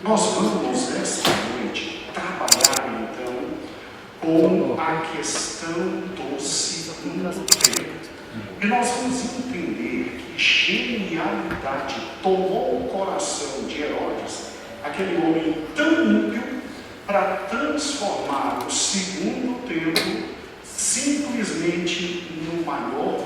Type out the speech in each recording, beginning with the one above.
Nós vamos, esta noite, trabalhar, então, com a questão do segundo tempo. E nós vamos entender que genialidade tomou o coração de Herodes, aquele homem tão ímpio, para transformar o segundo tempo simplesmente no maior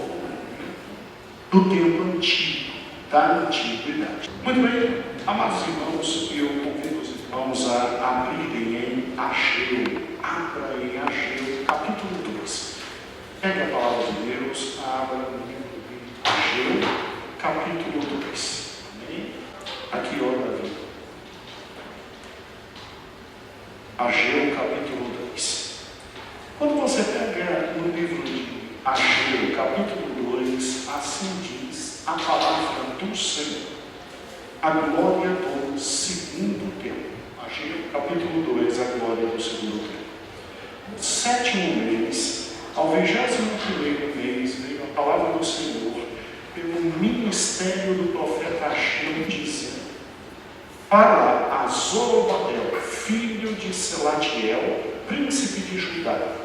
do tempo antigo, da antiguidade. Muito bem, amados irmãos, eu convido os irmãos a abrirem em Ageu. Abra em Ageu, capítulo 2. Pegue a palavra de Deus, abra no livro de Ageu, capítulo 2. Amém? Aqui, ó, Davi. Ageu, capítulo 2. Quando você pega no livro de Ageu, capítulo 2, assim diz a palavra do Senhor, a glória do segundo tempo. Ageu, capítulo 2, a glória do segundo tempo. No 7º mês, ao 21º mês, veio a palavra do Senhor pelo ministério do profeta Ageu, dizendo: fala a Zorobabel, filho de Selatiel, príncipe de Judá,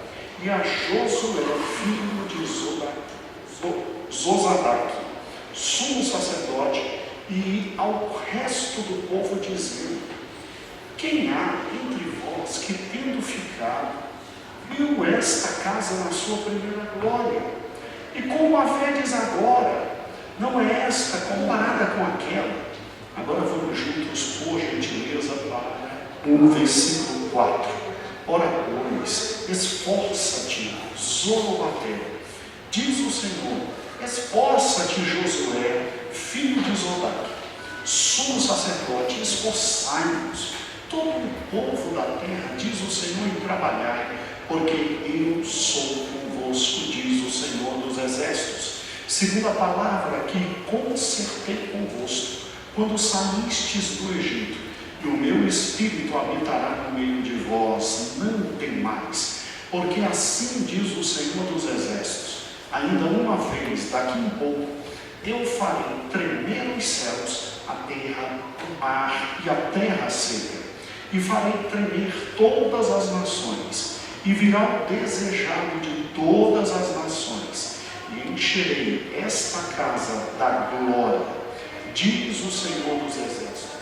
e a Josué, filho de Zosadac, sumo sacerdote, e ao resto do povo, dizendo: quem há entre vós que, tendo ficado, viu esta casa na sua primeira glória? E como a vedes agora, não é esta comparada com aquela? Agora vamos juntos, por gentileza, para o versículo 4. Ora, pois, esforça-te, Zorobabel, diz o Senhor, esforça-te, Josué, filho de Zodac, sumo sacerdote, esforçai-nos, todo o povo da terra, diz o Senhor, em trabalhar, porque eu sou convosco, diz o Senhor dos exércitos, segundo a palavra que concertei convosco, quando saístes do Egito, e o meu Espírito habitará no meio de vós, não temais, porque assim diz o Senhor dos exércitos, ainda uma vez, daqui um pouco, eu farei tremer os céus, a terra, o mar e a terra seca, e farei tremer todas as nações, e virá o desejado de todas as nações, e encherei esta casa da glória, diz o Senhor dos exércitos.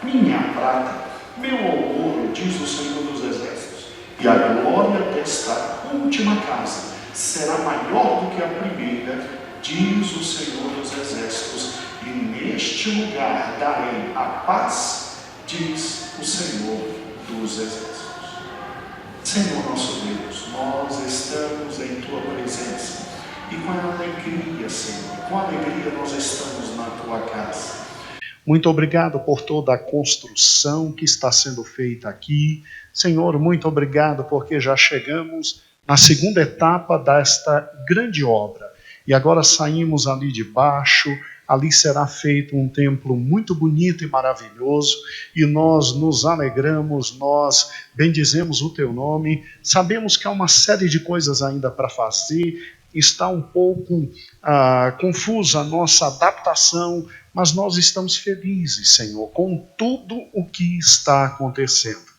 Minha prata, meu ouro, diz o Senhor dos exércitos, e a glória desta última casa será maior do que a primeira, diz o Senhor dos exércitos, e neste lugar darei a paz, diz o Senhor dos exércitos. Senhor nosso Deus, nós estamos em Tua presença, e com alegria, Senhor, com alegria nós estamos na Tua casa. Muito obrigado por toda a construção que está sendo feita aqui. Senhor, muito obrigado porque já chegamos na segunda etapa desta grande obra. E agora saímos ali de baixo, ali será feito um templo muito bonito e maravilhoso, e nós nos alegramos, nós bendizemos o Teu nome, sabemos que há uma série de coisas ainda para fazer, está um pouco confusa a nossa adaptação, mas nós estamos felizes, Senhor, com tudo o que está acontecendo.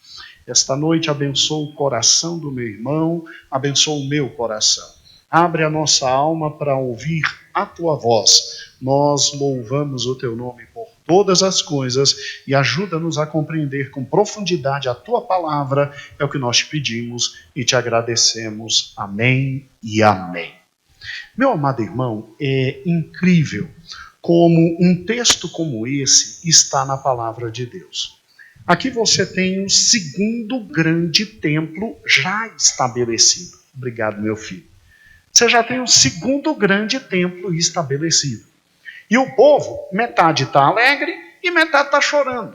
Esta noite abençoa o coração do meu irmão, abençoa o meu coração. Abre a nossa alma para ouvir a Tua voz. Nós louvamos o Teu nome por todas as coisas e ajuda-nos a compreender com profundidade a Tua palavra. É o que nós te pedimos e te agradecemos. Amém e amém. Meu amado irmão, é incrível como um texto como esse está na palavra de Deus. Aqui você tem um segundo grande templo já estabelecido. Obrigado, meu filho. Você já tem um segundo grande templo estabelecido. E o povo, metade está alegre e metade está chorando.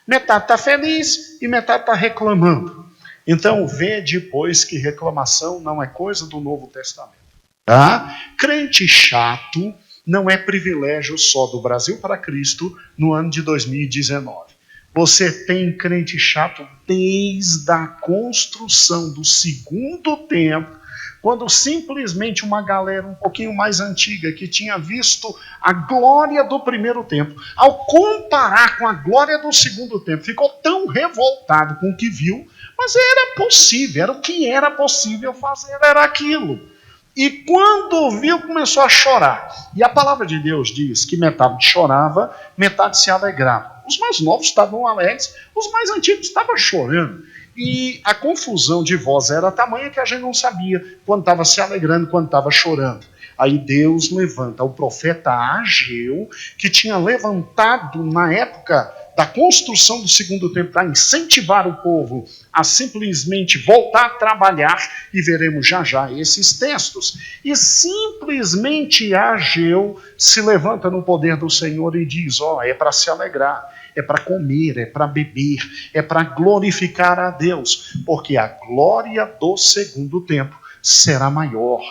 Metade está feliz e metade está reclamando. Então, vê depois que reclamação não é coisa do Novo Testamento. Tá? Crente chato não é privilégio só do Brasil para Cristo no ano de 2019. Você tem crente chato desde a construção do segundo templo, quando simplesmente uma galera um pouquinho mais antiga, que tinha visto a glória do primeiro templo, ao comparar com a glória do segundo templo, ficou tão revoltado com o que viu, mas era possível, era o que era possível fazer, era aquilo. E quando viu, começou a chorar. E a palavra de Deus diz que metade chorava, metade se alegrava. Os mais novos estavam alegres, os mais antigos estavam chorando. E a confusão de voz era tamanha que a gente não sabia quando estava se alegrando, quando estava chorando. Aí Deus levanta o profeta Ageu, que tinha levantado na época da construção do segundo templo para incentivar o povo a simplesmente voltar a trabalhar, e veremos já já esses textos. E simplesmente Ageu se levanta no poder do Senhor e diz: é para se alegrar, é para comer, é para beber, é para glorificar a Deus, porque a glória do segundo templo será maior.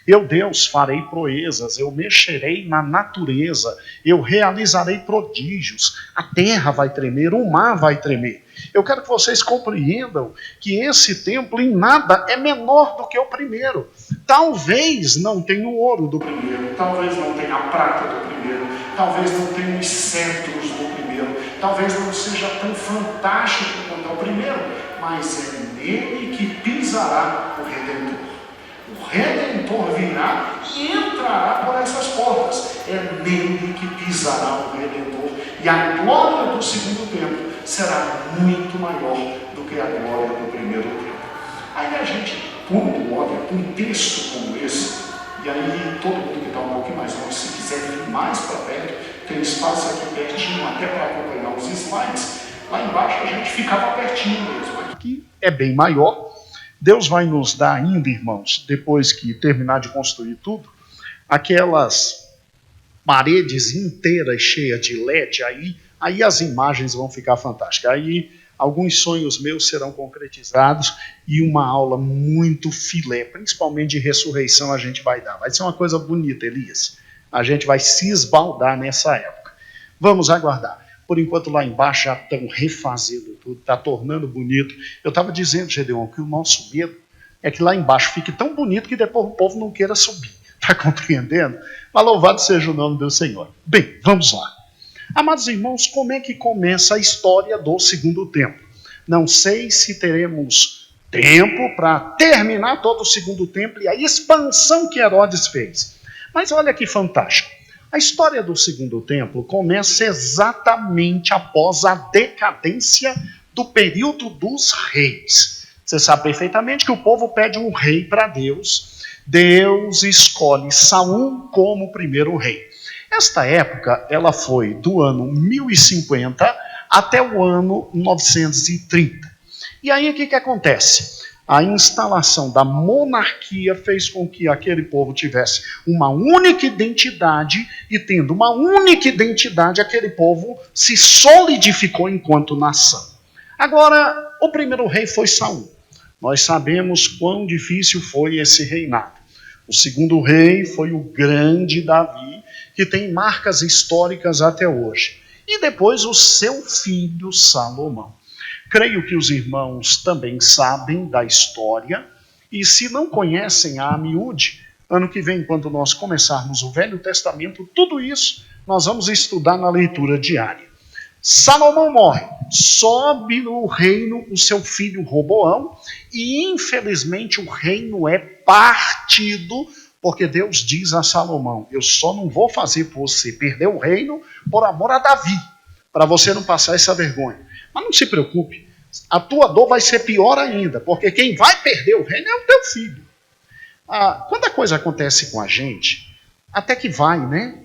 Eu, Deus, farei proezas, eu mexerei na natureza, eu realizarei prodígios, a terra vai tremer, o mar vai tremer. Eu quero que vocês compreendam que esse templo em nada é menor do que o primeiro. Talvez não tenha o ouro do primeiro, talvez não tenha a prata do primeiro, talvez não tenha os cetros do primeiro, talvez não seja tão fantástico quanto o primeiro, mas é nele que pisará o Redentor. O Redentor virá e entrará por essas portas. É nele que pisará o Redentor. E a glória do segundo templo será muito maior do que a glória do primeiro templo. Aí a gente, quando olha um texto como esse, e aí todo mundo que está um pouquinho mais longe, se quiser vir mais para perto, tem espaço aqui pertinho até para acompanhar os slides. Lá embaixo a gente ficava pertinho mesmo. Aqui é bem maior. Deus vai nos dar ainda, irmãos, depois que terminar de construir tudo, aquelas paredes inteiras cheias de LED, aí as imagens vão ficar fantásticas. Aí alguns sonhos meus serão concretizados e uma aula muito filé, principalmente de ressurreição, a gente vai dar. Vai ser uma coisa bonita, Elias. A gente vai se esbaldar nessa época. Vamos aguardar. Por enquanto lá embaixo já estão refazendo tudo, está tornando bonito. Eu estava dizendo, Gedeon, que o nosso medo é que lá embaixo fique tão bonito que depois o povo não queira subir. Está compreendendo? Mas louvado seja o nome do Senhor. Bem, vamos lá. Amados irmãos, como é que começa a história do segundo templo? Não sei se teremos tempo para terminar todo o segundo templo e a expansão que Herodes fez. Mas olha que fantástico. A história do segundo templo começa exatamente após a decadência do período dos reis. Você sabe perfeitamente que o povo pede um rei para Deus. Deus escolhe Saul como primeiro rei. Esta época ela foi do ano 1050 até o ano 930. E aí o que acontece? A instalação da monarquia fez com que aquele povo tivesse uma única identidade, e tendo uma única identidade, aquele povo se solidificou enquanto nação. Agora, o primeiro rei foi Saul. Nós sabemos quão difícil foi esse reinado. O segundo rei foi o grande Davi, que tem marcas históricas até hoje. E depois o seu filho Salomão. Creio que os irmãos também sabem da história, e se não conhecem a miúde, ano que vem, quando nós começarmos o Velho Testamento, tudo isso nós vamos estudar na leitura diária. Salomão morre, sobe no reino o seu filho Roboão, e infelizmente o reino é partido, porque Deus diz a Salomão: eu só não vou fazer você perder o reino por amor a Davi, para você não passar essa vergonha. Mas não se preocupe, a tua dor vai ser pior ainda, porque quem vai perder o reino é o teu filho. Quando a coisa acontece com a gente, até que vai, né?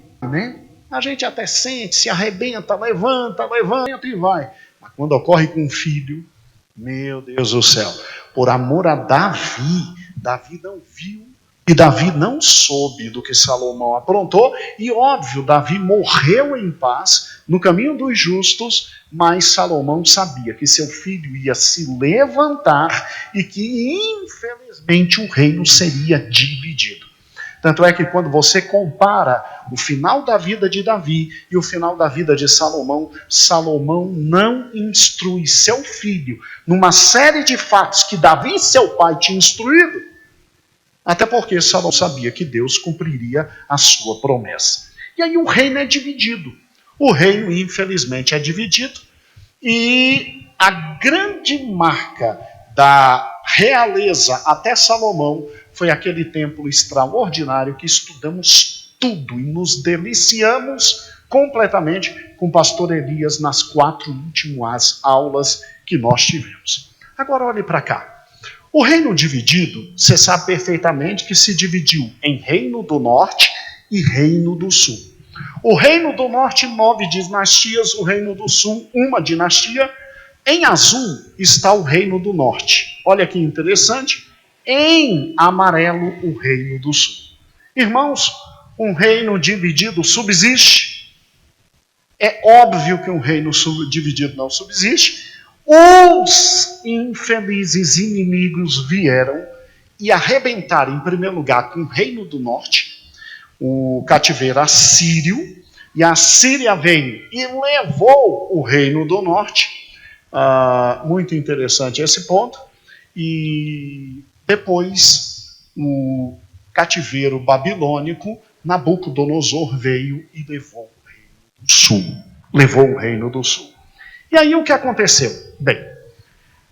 A gente até sente, se arrebenta, levanta e vai. Mas quando ocorre com um filho, meu Deus do céu, por amor a Davi, Davi não viu, e Davi não soube do que Salomão aprontou, e óbvio, Davi morreu em paz, no caminho dos justos, mas Salomão sabia que seu filho ia se levantar e que, infelizmente, o reino seria dividido. Tanto é que quando você compara o final da vida de Davi e o final da vida de Salomão, Salomão não instrui seu filho numa série de fatos que Davi, seu pai, tinha instruído. Até porque Salomão sabia que Deus cumpriria a sua promessa. E aí o reino é dividido. O reino, infelizmente, é dividido. E a grande marca da realeza até Salomão foi aquele templo extraordinário que estudamos tudo e nos deliciamos completamente com o pastor Elias nas 4 últimas aulas que nós tivemos. Agora olhe para cá. O reino dividido, você sabe perfeitamente que se dividiu em reino do norte e reino do sul. O reino do norte, 9 dinastias, o reino do sul, 1 dinastia. Em azul está o reino do norte. Olha que interessante. Em amarelo, o reino do sul. Irmãos, um reino dividido subsiste? É óbvio que um reino dividido não subsiste. Os infelizes inimigos vieram e arrebentaram, em primeiro lugar, com o reino do norte, o cativeiro assírio, e a Síria veio e levou o reino do norte. Muito interessante esse ponto. E depois, o cativeiro babilônico, Nabucodonosor veio e levou o reino do sul. Levou o reino do sul. E aí o que aconteceu? Bem,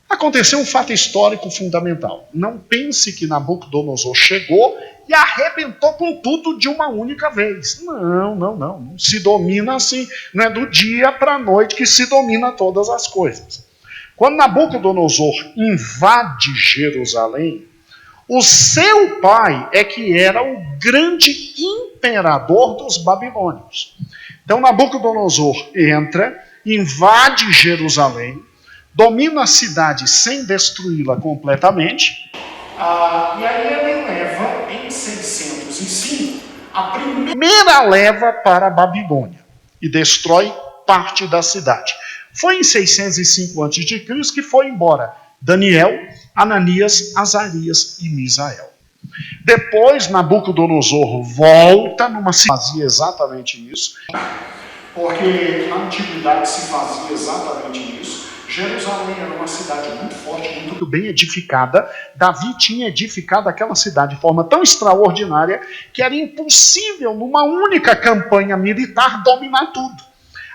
aconteceu um fato histórico fundamental. Não pense que Nabucodonosor chegou e arrebentou com tudo de uma única vez. Não. Não se domina assim. Não é do dia para a noite que se domina todas as coisas. Quando Nabucodonosor invade Jerusalém, o seu pai é que era o grande imperador dos babilônios. Então Nabucodonosor entra, invade Jerusalém, domina a cidade sem destruí-la completamente, e aí ele leva, em 605, a primeira leva para a Babilônia e destrói parte da cidade. Foi em 605 a.C. que foi embora Daniel, Ananias, Azarias e Misael. Depois Nabucodonosor volta numa cidade, fazia exatamente isso, porque na antiguidade se fazia exatamente isso. Jerusalém era uma cidade muito forte, muito bem edificada. Davi tinha edificado aquela cidade de forma tão extraordinária que era impossível, numa única campanha militar, dominar tudo.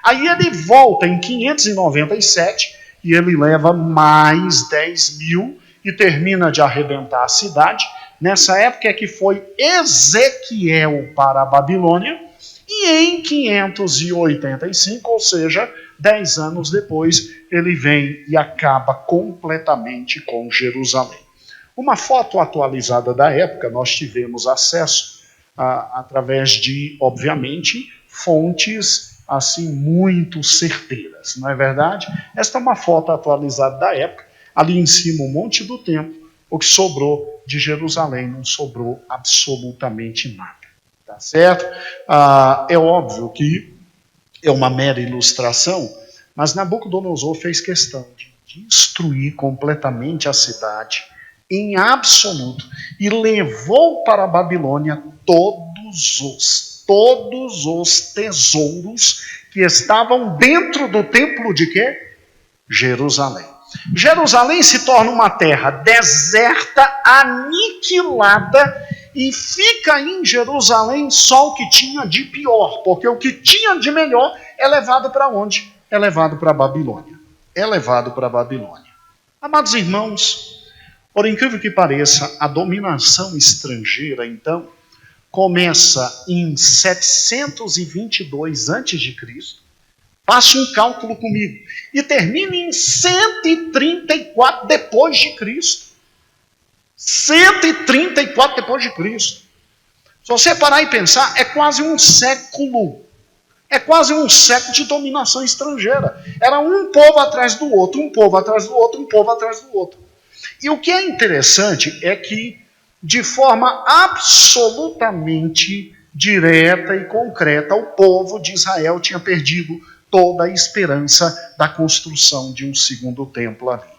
Aí ele volta em 597 e ele leva mais 10 mil e termina de arrebentar a cidade. Nessa época é que foi Ezequiel para a Babilônia. E em 585, ou seja, 10 anos depois, ele vem e acaba completamente com Jerusalém. Uma foto atualizada da época, nós tivemos acesso através de, obviamente, fontes assim muito certeiras, não é verdade? Esta é uma foto atualizada da época, ali em cima o Monte do Templo, o que sobrou de Jerusalém não sobrou absolutamente nada. Tá certo? É óbvio que é uma mera ilustração, mas Nabucodonosor fez questão de destruir completamente a cidade, em absoluto, e levou para a Babilônia todos os tesouros que estavam dentro do templo de quê? Jerusalém. Jerusalém se torna uma terra deserta, aniquilada, e fica em Jerusalém só o que tinha de pior, porque o que tinha de melhor é levado para onde? É levado para a Babilônia. É levado para a Babilônia. Amados irmãos, por incrível que pareça, a dominação estrangeira, então, começa em 722 a.C., faça um cálculo comigo, e termina em 134 depois de Cristo. 134 depois de Cristo. Se você parar e pensar, é quase um século. É quase um século de dominação estrangeira. Era um povo atrás do outro, um povo atrás do outro, um povo atrás do outro. E o que é interessante é que, de forma absolutamente direta e concreta, o povo de Israel tinha perdido toda a esperança da construção de um segundo templo ali.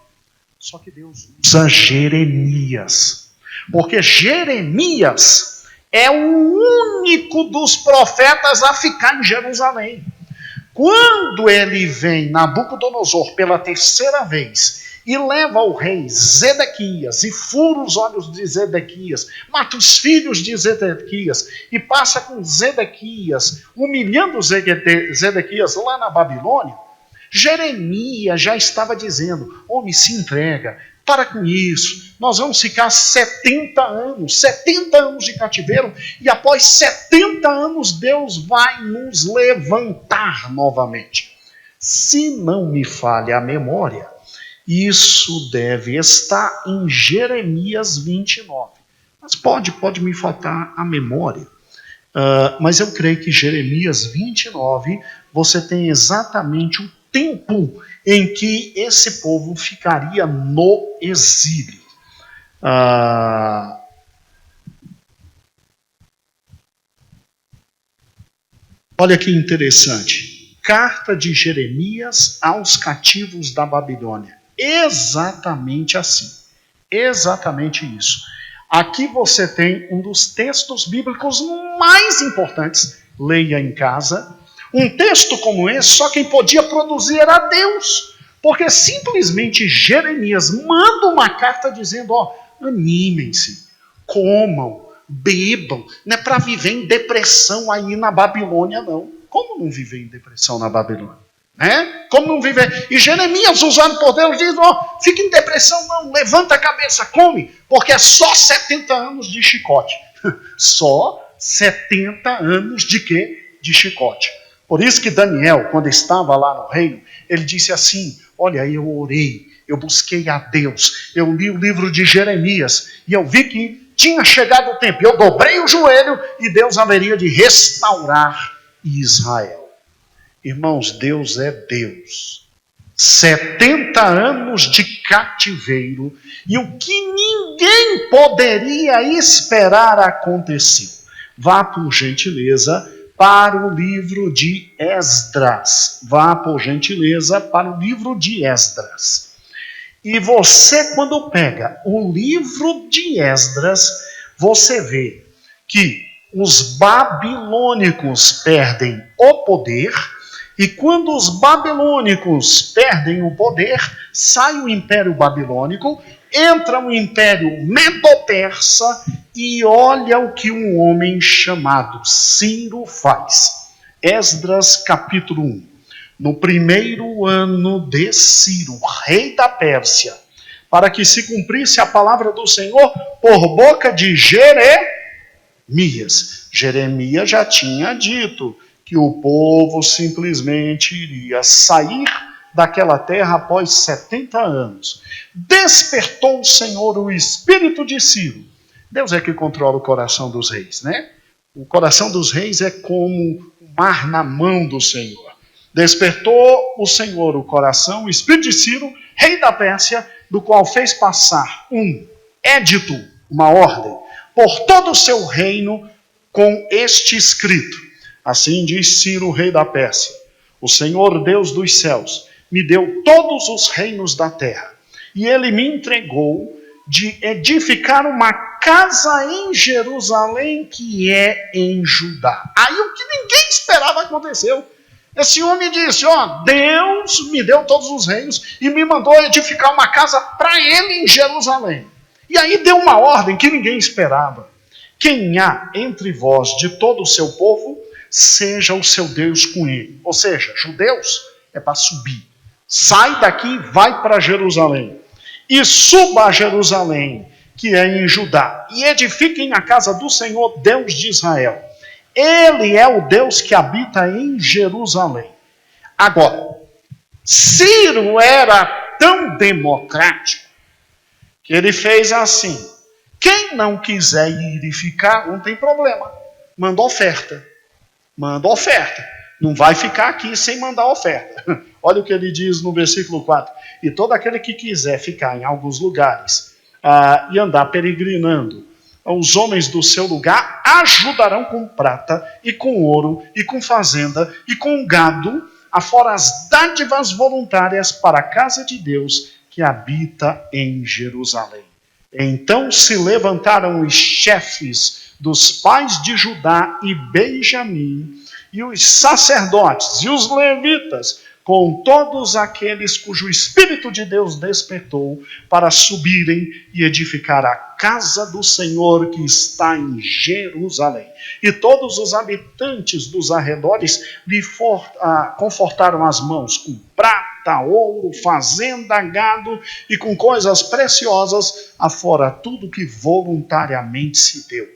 Só que Deus usa Jeremias, porque Jeremias é o único dos profetas a ficar em Jerusalém. Quando ele vem, Nabucodonosor, pela terceira vez, e leva o rei Zedequias, e fura os olhos de Zedequias, mata os filhos de Zedequias, e passa com Zedequias, humilhando Zedequias lá na Babilônia, Jeremias já estava dizendo: homem, se entrega, para com isso, nós vamos ficar 70 anos de cativeiro, e após 70 anos Deus vai nos levantar novamente. Se não me falha a memória, isso deve estar em Jeremias 29. Mas pode me faltar a memória. Mas eu creio que Jeremias 29, você tem exatamente o tempo em que esse povo ficaria no exílio. Olha que interessante. Carta de Jeremias aos cativos da Babilônia. Exatamente assim. Exatamente isso. Aqui você tem um dos textos bíblicos mais importantes. Leia em casa. Um texto como esse, só quem podia produzir era Deus. Porque simplesmente Jeremias manda uma carta dizendo: animem-se, comam, bebam. Não é para viver em depressão aí na Babilônia, não. Como não viver em depressão na Babilônia? Né? Como não viver? E Jeremias, usado por Deus, diz: fica em depressão não, levanta a cabeça, come, porque é só 70 anos de chicote. Só 70 anos de quê? De chicote. Por isso que Daniel, quando estava lá no reino, ele disse assim: olha, eu orei, eu busquei a Deus, eu li o livro de Jeremias, e eu vi que tinha chegado o tempo, eu dobrei o joelho, e Deus haveria de restaurar Israel. Irmãos, Deus é Deus. 70 anos de cativeiro, e o que ninguém poderia esperar aconteceu. Vá, por gentileza, para o livro de Esdras. Vá, por gentileza, para o livro de Esdras. E você, quando pega o livro de Esdras, você vê que os babilônicos perdem o poder, e quando os babilônicos perdem o poder, sai o Império Babilônico, entra o Império Medo-Persa, e olha o que um homem chamado Ciro faz. Esdras capítulo 1. No primeiro ano de Ciro, rei da Pérsia, para que se cumprisse a palavra do Senhor por boca de Jeremias. Jeremias já tinha dito que o povo simplesmente iria sair daquela terra após 70 anos. Despertou o Senhor o espírito de Ciro. Deus é que controla o coração dos reis, né? O coração dos reis é como o mar na mão do Senhor. Despertou o Senhor o coração, o espírito de Ciro, rei da Pérsia, do qual fez passar um édito, uma ordem, por todo o seu reino, com este escrito: assim diz Ciro, rei da Pérsia: o Senhor Deus dos céus me deu todos os reinos da terra, e ele me entregou de edificar uma casa em Jerusalém, que é em Judá. Aí o que ninguém esperava aconteceu. Esse homem disse: Deus me deu todos os reinos e me mandou edificar uma casa para ele em Jerusalém. E aí deu uma ordem que ninguém esperava: quem há entre vós de todo o seu povo, seja o seu Deus com ele. Ou seja, judeus é para subir. Sai daqui, vai para Jerusalém. E suba a Jerusalém, que é em Judá, e edifiquem a casa do Senhor, Deus de Israel. Ele é o Deus que habita em Jerusalém. Agora, Ciro era tão democrático que ele fez assim: quem não quiser ir e ficar, não tem problema. Manda oferta. Manda oferta. Não vai ficar aqui sem mandar oferta. Olha o que ele diz no versículo 4. E todo aquele que quiser ficar em alguns lugares e andar peregrinando, os homens do seu lugar ajudarão com prata e com ouro e com fazenda e com gado, afora as dádivas voluntárias para a casa de Deus que habita em Jerusalém. Então se levantaram os chefes dos pais de Judá e Benjamim, e os sacerdotes e os levitas, com todos aqueles cujo Espírito de Deus despertou para subirem e edificar a casa do Senhor que está em Jerusalém. E todos os habitantes dos arredores lhe confortaram as mãos com prata, ouro, fazenda, gado e com coisas preciosas, afora tudo que voluntariamente se deu.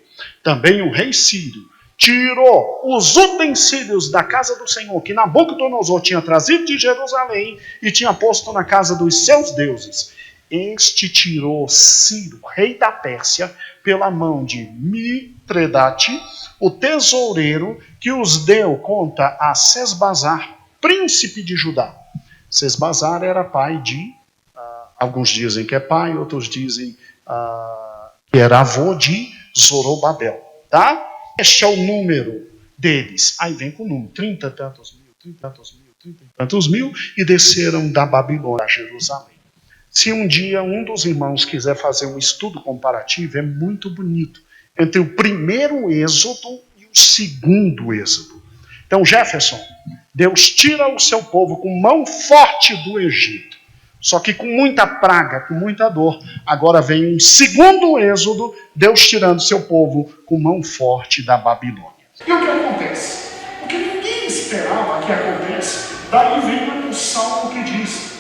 Também o rei Ciro tirou os utensílios da casa do Senhor, que Nabucodonosor tinha trazido de Jerusalém e tinha posto na casa dos seus deuses. Este tirou Ciro, rei da Pérsia, pela mão de Mitredate, o tesoureiro, que os deu conta a Sesbazar, príncipe de Judá. Sesbazar era pai de, alguns dizem que é pai, outros dizem que era avô de Zorobabel, tá? Este é o número deles. Aí vem com o número, 30 e tantos mil, 30 e tantos mil, 30 e tantos mil, e desceram da Babilônia a Jerusalém. Se um dia um dos irmãos quiser fazer um estudo comparativo, é muito bonito, entre o primeiro êxodo e o segundo êxodo. Então, Jefferson, Deus tira o seu povo com mão forte do Egito, só que com muita praga, com muita dor. Agora vem um segundo êxodo, Deus tirando seu povo com mão forte da Babilônia. E o que acontece? O que ninguém esperava que acontece, daí vem o salmo que diz: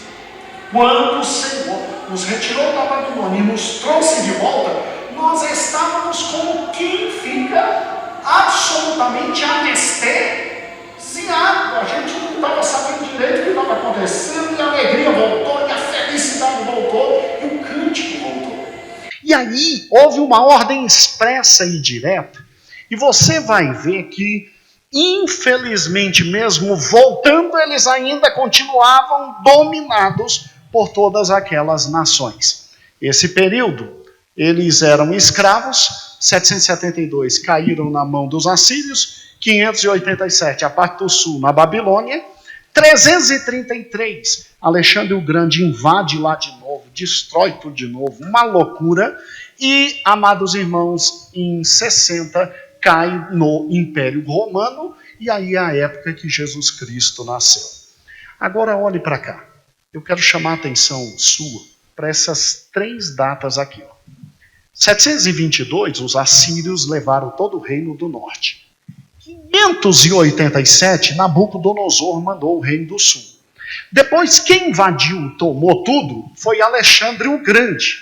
quando o Senhor nos retirou da Babilônia e nos trouxe de volta, nós estávamos como quem fica absolutamente anestesiado. A gente não estava sabendo direito o que estava acontecendo, e a alegria voltou, e a felicidade voltou, e o cântico voltou. E aí houve uma ordem expressa e direta, e você vai ver que, infelizmente mesmo voltando, eles ainda continuavam dominados por todas aquelas nações. Esse período, eles eram escravos, 772 caíram na mão dos assírios, 587 a parte do sul na Babilônia, 333 Alexandre o Grande invade lá de novo, destrói tudo de novo, uma loucura, e, amados irmãos, em 60 cai no Império Romano, e aí é a época que Jesus Cristo nasceu. Agora olhe para cá, eu quero chamar a atenção sua para essas 3 datas aqui. 722, os assírios levaram todo o reino do norte. 587, Nabucodonosor mandou o reino do sul. Depois, quem invadiu, tomou tudo, foi Alexandre o Grande.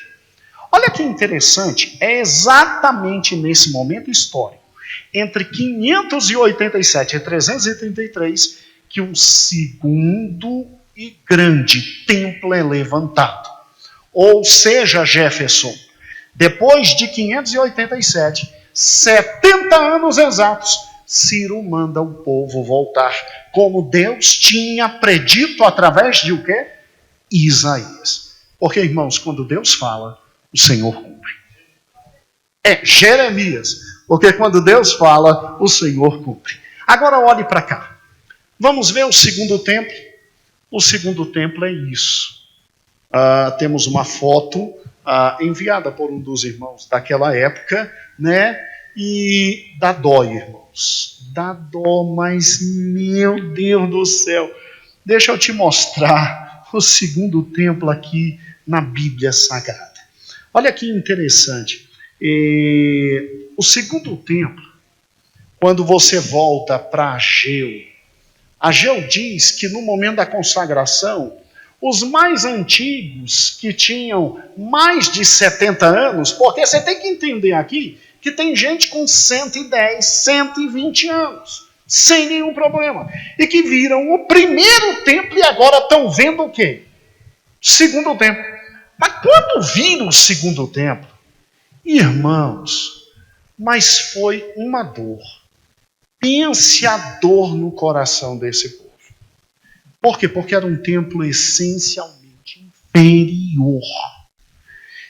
Olha que interessante, é exatamente nesse momento histórico, entre 587 e 333, que o segundo e grande templo é levantado. Ou seja, Jefferson, depois de 587, 70 anos exatos, Ciro manda o povo voltar, como Deus tinha predito através de o quê? Isaías. Porque, irmãos, quando Deus fala, o Senhor cumpre. É Jeremias, porque quando Deus fala, o Senhor cumpre. Agora olhe para cá. Vamos ver o segundo templo. O segundo templo é isso. Temos uma foto enviada por um dos irmãos daquela época, né? E dá dó, irmãos. Dá dó, mas meu Deus do céu. Deixa eu te mostrar o segundo templo aqui na Bíblia Sagrada. Olha que interessante. O segundo templo, quando você volta para Ageu diz que no momento da consagração, os mais antigos que tinham mais de 70 anos, porque você tem que entender aqui que tem gente com 110, 120 anos, sem nenhum problema, e que viram o primeiro templo e agora estão vendo o quê? Segundo templo. Mas quando viram o segundo templo, irmãos, mas foi uma dor. Pense a dor no coração desse povo. Por quê? Porque era um templo essencialmente inferior.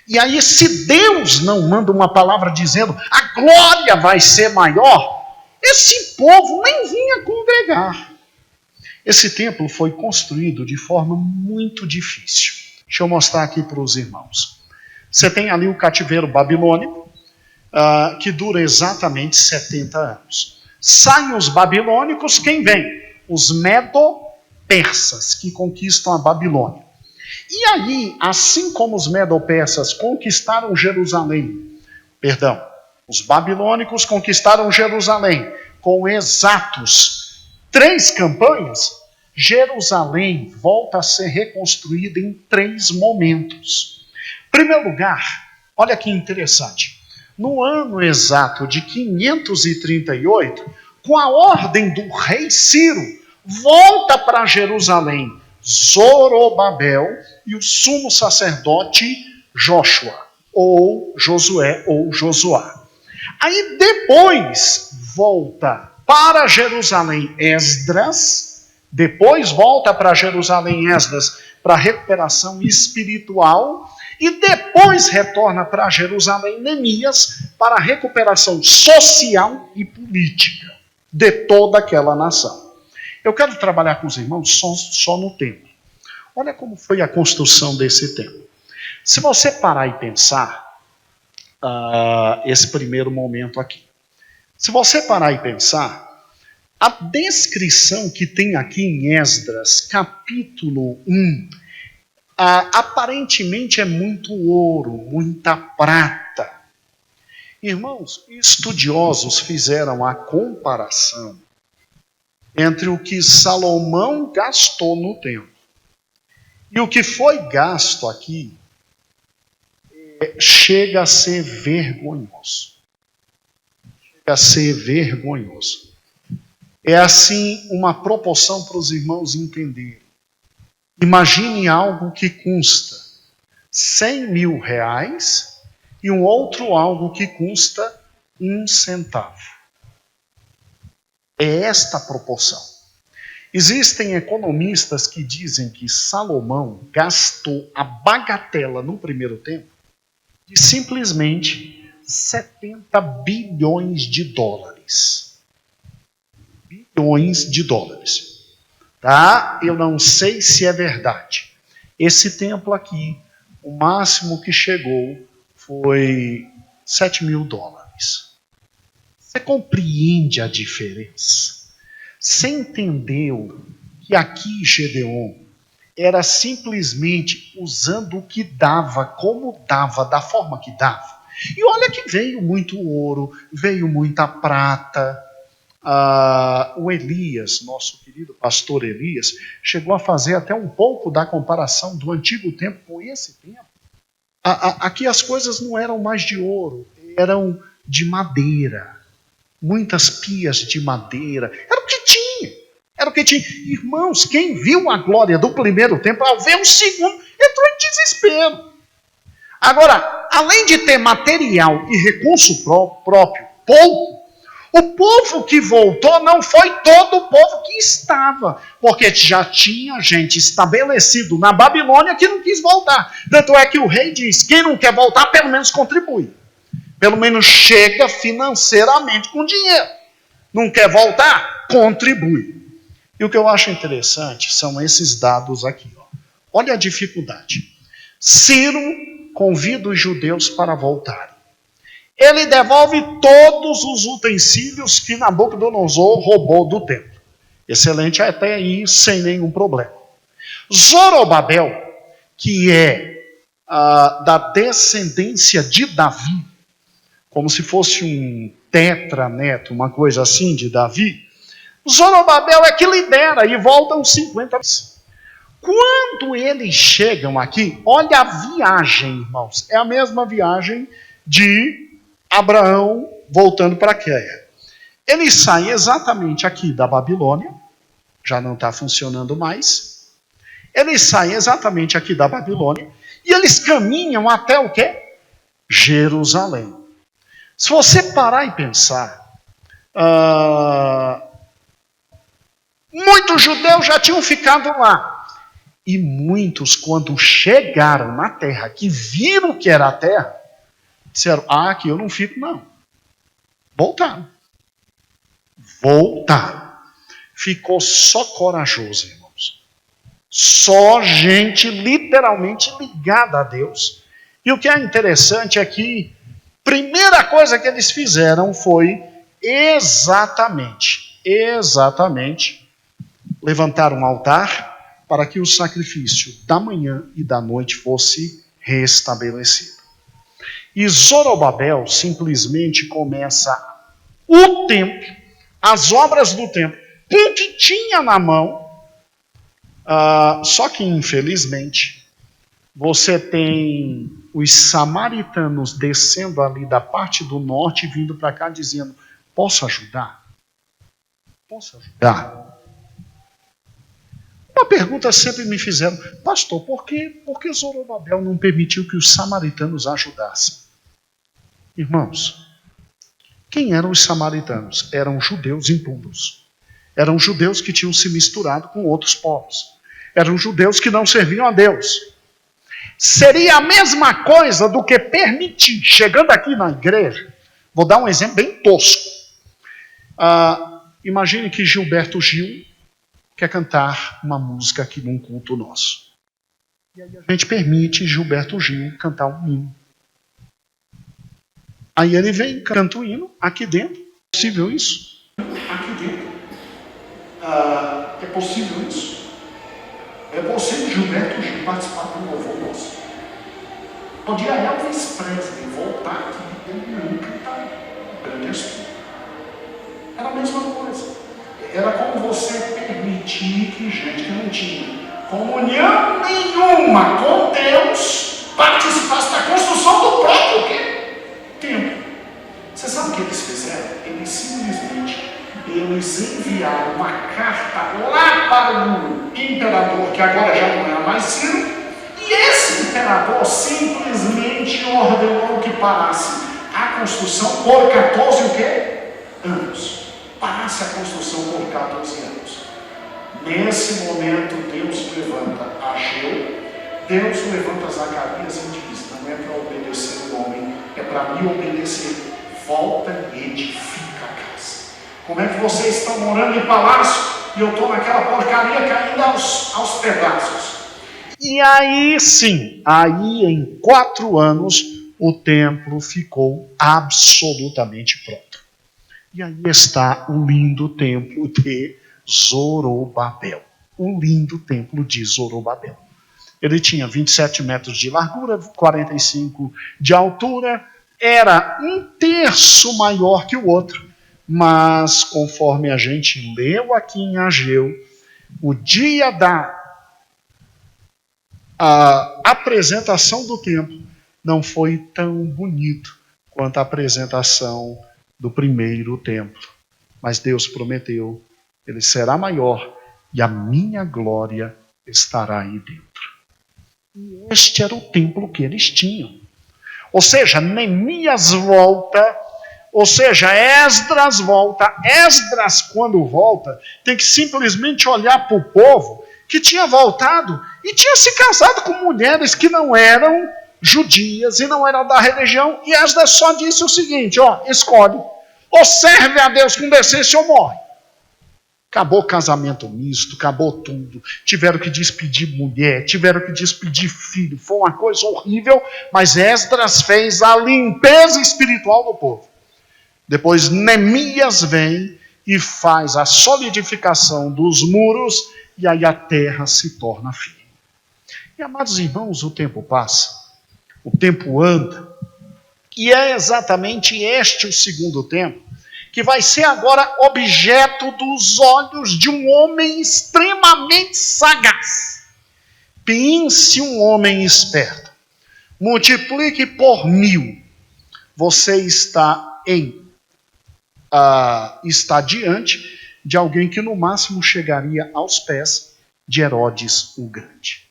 E aí, se Deus não manda uma palavra dizendo a glória vai ser maior, esse povo nem vinha congregar. Esse templo foi construído de forma muito difícil. Deixa eu mostrar aqui para os irmãos. Você tem ali o cativeiro babilônico, que dura exatamente 70 anos. Saem os babilônicos, quem vem? Os medo persas que conquistam a Babilônia. E aí, assim como os medo-persas conquistaram Jerusalém, os babilônicos conquistaram Jerusalém com exatos 3 campanhas, Jerusalém volta a ser reconstruída em 3 momentos. Em primeiro lugar, olha que interessante, no ano exato de 538, com a ordem do rei Ciro, volta para Jerusalém Zorobabel e o sumo sacerdote Jóshua, ou Josué, ou Josuá. Aí depois volta para Jerusalém Esdras, depois volta para Jerusalém Esdras para a recuperação espiritual, e depois retorna para Jerusalém Neemias para a recuperação social e política de toda aquela nação. Eu quero trabalhar com os irmãos só no templo. Olha como foi a construção desse templo. Se você parar e pensar, esse primeiro momento aqui. Se você parar e pensar, a descrição que tem aqui em Esdras, capítulo 1, aparentemente é muito ouro, muita prata. Irmãos, estudiosos fizeram a comparação entre o que Salomão gastou no templo e o que foi gasto aqui. Chega a ser vergonhoso. Chega a ser vergonhoso. É assim uma proporção para os irmãos entenderem. Imagine algo que custa 100 mil reais e um outro algo que custa 1 centavo. É esta a proporção. Existem economistas que dizem que Salomão gastou a bagatela no primeiro tempo de simplesmente 70 bilhões de dólares. Bilhões de dólares. Tá? Eu não sei se é verdade. Esse templo aqui, o máximo que chegou foi 7 mil dólares. Você compreende a diferença? Você entendeu que aqui Gedeon era simplesmente usando o que dava, como dava, da forma que dava. E olha que veio muito ouro, veio muita prata. O Elias, nosso querido pastor Elias, chegou a fazer até um pouco da comparação do antigo tempo com esse tempo. Aqui as coisas não eram mais de ouro, eram de madeira. Muitas pias de madeira. Era o que tinha. Era o que tinha. Irmãos, quem viu a glória do primeiro tempo, ao ver o segundo, entrou em desespero. Agora, além de ter material e recurso próprio, pouco, o povo que voltou não foi todo o povo que estava, porque já tinha gente estabelecido na Babilônia que não quis voltar. Tanto é que o rei diz, quem não quer voltar, pelo menos contribui. Pelo menos chega financeiramente com dinheiro. Não quer voltar? Contribui. E o que eu acho interessante são esses dados aqui. Olha a dificuldade. Ciro convida os judeus para voltarem. Ele devolve todos os utensílios que Nabucodonosor roubou do templo. Excelente até aí, sem nenhum problema. Zorobabel, que é da descendência de Davi, como se fosse um tetraneto, uma coisa assim de Davi, Zorobabel é que lidera e voltam 50. Quando eles chegam aqui, olha a viagem, irmãos. É a mesma viagem de Abraão voltando para a terra. Eles saem exatamente aqui da Babilônia, já não está funcionando mais. Eles saem exatamente aqui da Babilônia e eles caminham até o quê? Jerusalém. Se você parar e pensar, muitos judeus já tinham ficado lá. E muitos, quando chegaram na terra, que viram que era a terra, disseram, aqui eu não fico não. Voltaram. Ficou só corajoso, irmãos. Só gente literalmente ligada a Deus. E o que é interessante é que primeira coisa que eles fizeram foi exatamente levantaram um altar para que o sacrifício da manhã e da noite fosse restabelecido. E Zorobabel simplesmente começa o templo, as obras do templo, com o que tinha na mão. Só que, infelizmente, você tem os samaritanos descendo ali da parte do norte, vindo para cá dizendo: posso ajudar? Posso ajudar? Uma pergunta sempre me fizeram: pastor, por que Zorobabel não permitiu que os samaritanos ajudassem? Irmãos, quem eram os samaritanos? Eram judeus impuros. Eram judeus que tinham se misturado com outros povos. Eram judeus que não serviam a Deus. Seria a mesma coisa do que permitir, chegando aqui na igreja, vou dar um exemplo bem tosco. Imagine que Gilberto Gil quer cantar uma música aqui num culto nosso. E aí a gente permite Gilberto Gil cantar um hino. Aí ele vem, canta o hino, aqui dentro. É possível isso? Aqui dentro. É possível isso? É possível Gilberto Gil participar do louvor nosso. Podia Elvis Presley voltar aqui e não cantar grande estudo. Era a mesma coisa. Era como você permitir que gente que não tinha comunhão nenhuma com Deus participasse da construção do próprio templo. Você sabe o que eles fizeram? Eles simplesmente enviaram uma carta lá para o imperador, que agora já não era mais Ciro, e esse imperador simplesmente ordenou que parasse a construção por 14 anos. Parasse a construção por 14 anos. Nesse momento, Deus levanta Ageu, Deus levanta Zacarias e diz: não é para obedecer o homem, é para me obedecer. Volta e edifica a casa. Como é que vocês estão morando em palácio e eu estou naquela porcaria caindo aos pedaços? E aí sim, em 4 anos, o templo ficou absolutamente pronto. E aí está o lindo templo de Zorobabel. O lindo templo de Zorobabel. Ele tinha 27 metros de largura, 45 de altura, era 1/3 maior que o outro. Mas, conforme a gente leu aqui em Ageu, o dia da apresentação do templo não foi tão bonito quanto a apresentação do primeiro templo. Mas Deus prometeu: ele será maior e a minha glória estará aí dentro. E este era o templo que eles tinham. Ou seja, Neemias volta, ou seja, Esdras volta. Esdras, quando volta, tem que simplesmente olhar para o povo que tinha voltado e tinha se casado com mulheres que não eram judias e não eram da religião. E Esdras só disse o seguinte: escolhe, ou serve a Deus com decência ou morre. Acabou o casamento misto, acabou tudo. Tiveram que despedir mulher, tiveram que despedir filho. Foi uma coisa horrível, mas Esdras fez a limpeza espiritual do povo. Depois Neemias vem e faz a solidificação dos muros, e aí a terra se torna firme. E, amados irmãos, o tempo passa, o tempo anda, e é exatamente este o segundo tempo, que vai ser agora objeto dos olhos de um homem extremamente sagaz. Pense um homem esperto. Multiplique por 1000. Você está diante de alguém que no máximo chegaria aos pés de Herodes o Grande.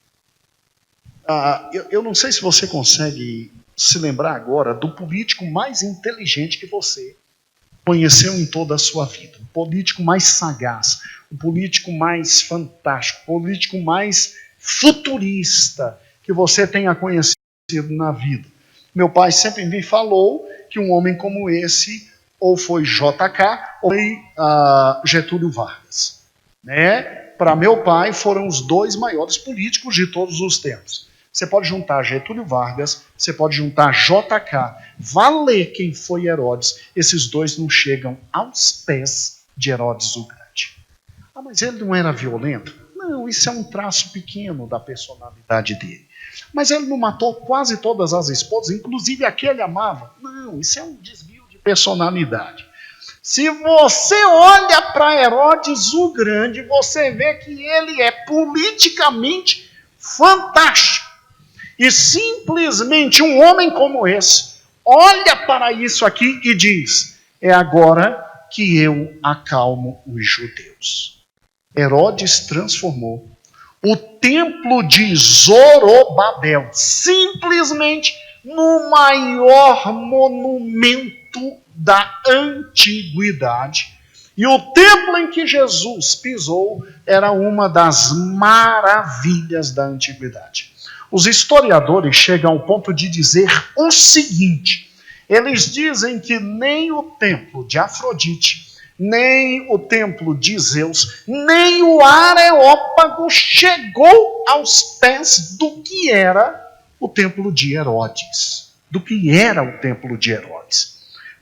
Eu não sei se você consegue se lembrar agora do político mais inteligente que você conheceu em toda a sua vida. O político mais sagaz, o político mais fantástico, o político mais futurista que você tenha conhecido na vida. Meu pai sempre me falou que um homem como esse ou foi JK ou foi Getúlio Vargas. Para meu pai foram os 2 maiores políticos de todos os tempos. Você pode juntar Getúlio Vargas, você pode juntar JK, valer quem foi Herodes. Esses 2 não chegam aos pés de Herodes o Grande. Ah, mas ele não era violento? Não, isso é um traço pequeno da personalidade dele. Mas ele não matou quase todas as esposas, inclusive a que ele amava? Não, isso é um desvio de personalidade. Se você olha para Herodes o Grande, você vê que ele é politicamente fantástico. E simplesmente um homem como esse olha para isso aqui e diz: é agora que eu acalmo os judeus. Herodes transformou o templo de Zorobabel simplesmente no maior monumento da antiguidade. E o templo em que Jesus pisou era uma das maravilhas da antiguidade. Os historiadores chegam ao ponto de dizer o seguinte: eles dizem que nem o templo de Afrodite, nem o templo de Zeus, nem o Areópago chegou aos pés do que era o templo de Herodes. Do que era o templo de Herodes.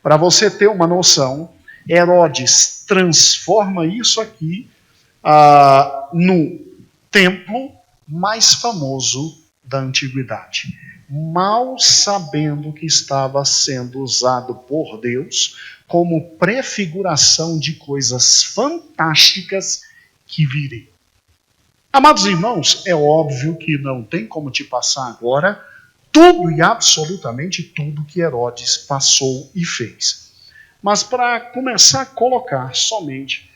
Para você ter uma noção, Herodes transforma isso aqui no templo mais famoso da antiguidade, mal sabendo que estava sendo usado por Deus como prefiguração de coisas fantásticas que viriam. Amados irmãos, é óbvio que não tem como te passar agora tudo e absolutamente tudo que Herodes passou e fez. Mas para começar a colocar somente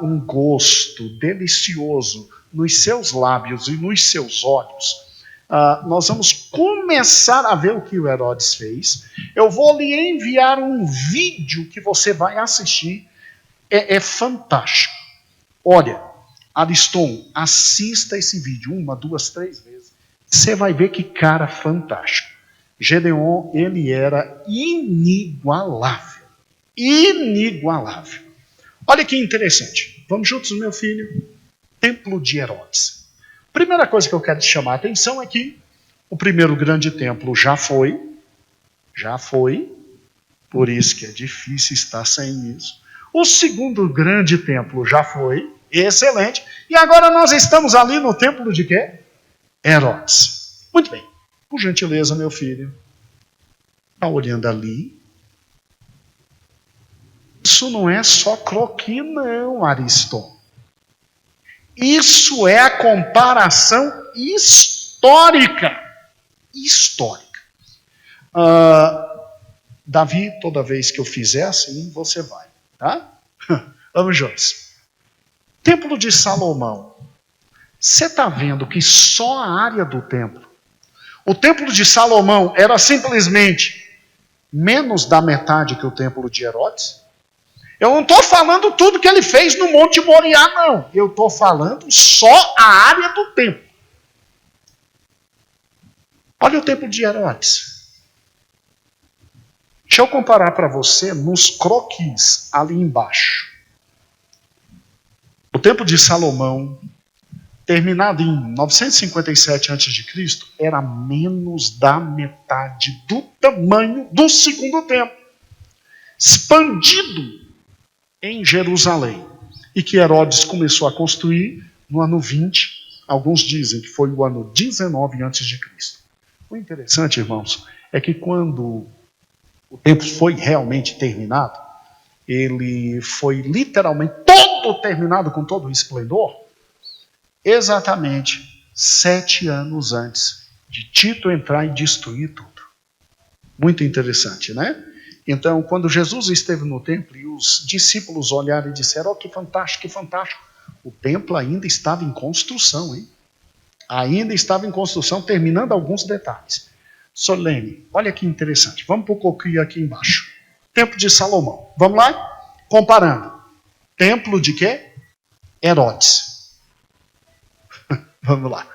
um gosto delicioso nos seus lábios e nos seus olhos, nós vamos começar a ver o que o Herodes fez. Eu vou lhe enviar um vídeo que você vai assistir. É fantástico. Olha, Ariston, assista esse vídeo 1, 2, 3 vezes. Você vai ver que cara fantástico. Gedeon, ele era inigualável. Inigualável. Olha que interessante. Vamos juntos, meu filho? Templo de Herodes. Primeira coisa que eu quero te chamar a atenção é que o primeiro grande templo já foi, por isso que é difícil estar sem isso. O segundo grande templo já foi, excelente, e agora nós estamos ali no templo de quê? Herodes. Muito bem, por gentileza, meu filho, está olhando ali. Isso não é só croquis não, Ariston. Isso é a comparação histórica. Histórica. Davi, toda vez que eu fizer assim, você vai. Tá? Vamos juntos. Templo de Salomão. Você está vendo que só a área do templo. O templo de Salomão era simplesmente menos da metade que o templo de Herodes. Eu não estou falando tudo que ele fez no Monte Moriá, não. Eu estou falando só a área do templo. Olha o templo de Herodes. Deixa eu comparar para você nos croquis ali embaixo. O templo de Salomão, terminado em 957 a.C., era menos da metade do tamanho do segundo templo. Expandido em Jerusalém, e que Herodes começou a construir no ano 20, alguns dizem que foi o ano 19 a.C. O interessante, irmãos, é que quando o templo foi realmente terminado, ele foi literalmente todo terminado com todo o esplendor, exatamente 7 anos antes de Tito entrar e destruir tudo. Muito interessante, né? Então, quando Jesus esteve no templo e os discípulos olharam e disseram: "Oh, que fantástico, que fantástico", o templo ainda estava em construção, hein? Ainda estava em construção, terminando alguns detalhes. Solene, olha que interessante. Vamos para o coquinho aqui embaixo. Templo de Salomão. Vamos lá? Comparando. Templo de quê? Herodes. Vamos lá.